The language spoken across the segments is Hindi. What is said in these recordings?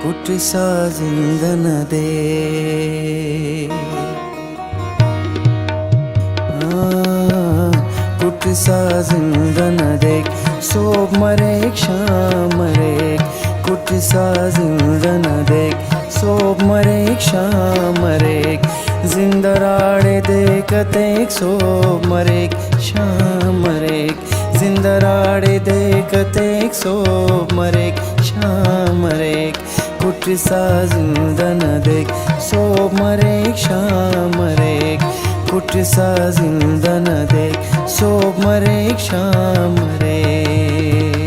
कुठसा जिंदन दे कुठसा जिंदन दे सोब मरेक शाम मरेक कुठसा जिंदन दे सोब मरेक शाम मरेक जिंदराड़े देखतेक सोब मरेक शाम मरेक जिंदराड़े देखतेक सोब मरेक शाम मरेक कुठसा जिंदन देख सोब मरेक शाम मरेक कुठसा जिंदन देख सोब मरेक शाम मरेक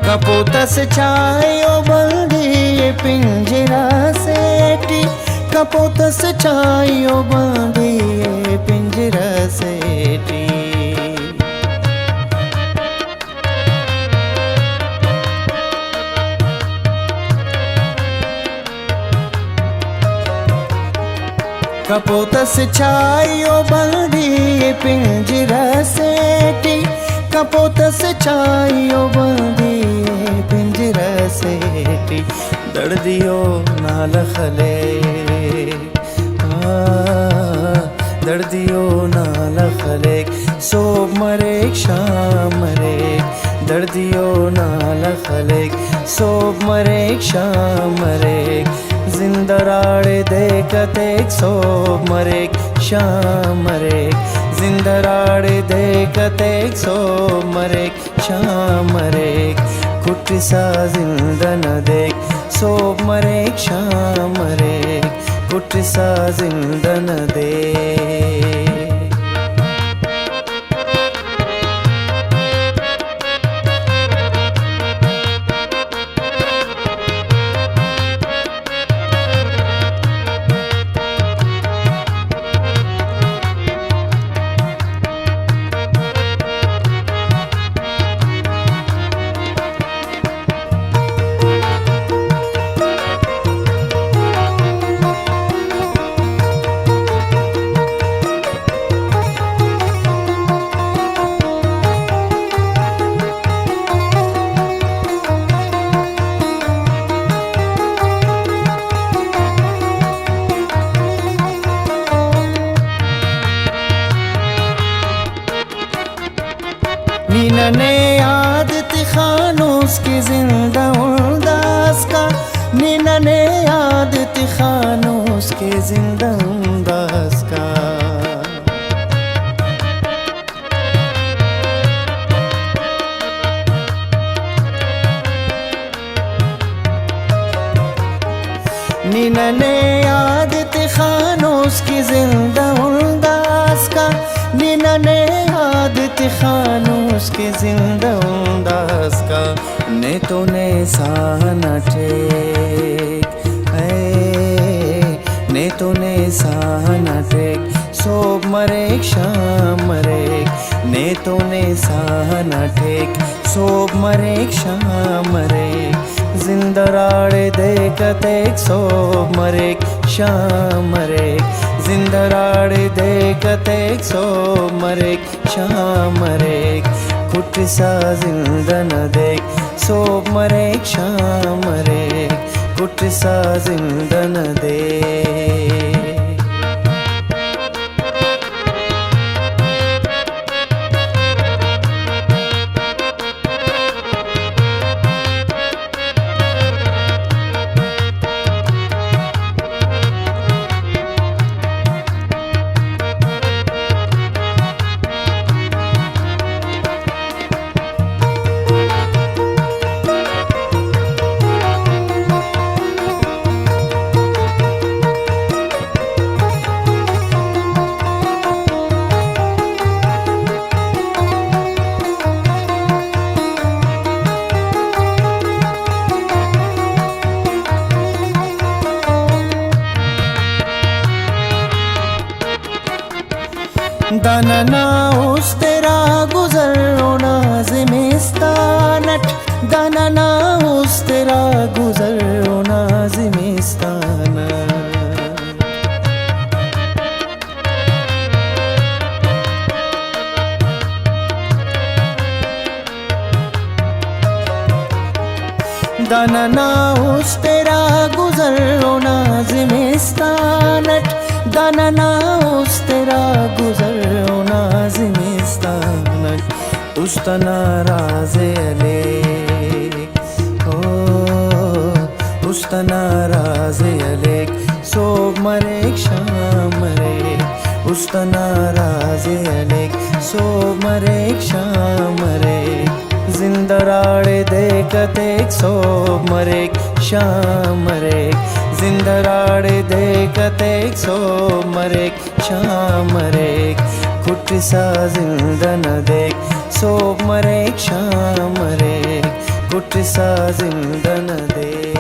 कपोत से छायो बंदी ये पिंजरा सेठी कपोत से छायो बंदी ये पिंजरा सेठी कपोत से छायो बंदी ये पिंजरा सेठी कपोत से छायो बंदी पिंजरा सेठी दर्दियो नाल खले दर्दियो नाल खले सोब मरेक शाम मरेक दर्दियो नाल खले सोब मरेक शाम मरेक जिंदराड़े देखतेक सोब मरेक शाम मरेक जिंदराड़े देखतेक सोब मरेक शाम मरेक कुठसा जिंदन देख सोब मरेक शाम मरेक कुठसा जिंदन देख नीनने आदत खानोस की जिंदा उदास का नीनने आदत खानोस की जिंदा उदास का नीनने आदत खानोस की जिंदा उदास का नीनने आदत खानोस के जिंदा उदास का ने तो ने साना टेक ने तो ने साना टेक सोब मरेक शाम मरेक ने तो ने साना टेक सोब मरेक शाम मरेक जिंदराड़े देखतेक सोब मरेक शाम मरेक जिंदराड़े देखतेक सोब मरेक शाम मरेक कुठसा जिंदन देख सोब मरेक शाम मरेक कुठसा जिंदन देख दानना उस तेरा गुजर नाज़िमिस्तानट दानना उस तेरा गुजर नाज़िमिस्तान दानना उस तेरा गुजर नाज़िमिस्तानट दानना उस तेरा गुजर नाज़िमिस्तानट उस्तना राज़े अलेक ओ उस्तना राज़े अलेक सोब मरेक शाम मरेक उस्तना राज़े अलेक सोब मरेक शाम मरेक जिंदराड़े देखतेक सोब मरेक शाम मरेक जिंदराड़े देखतेक सोब मरेक शाम मरेक कुट्टिसा जिंदन देख सोब मरेक शाम मरेक कुट्टिसा जिंदन देख।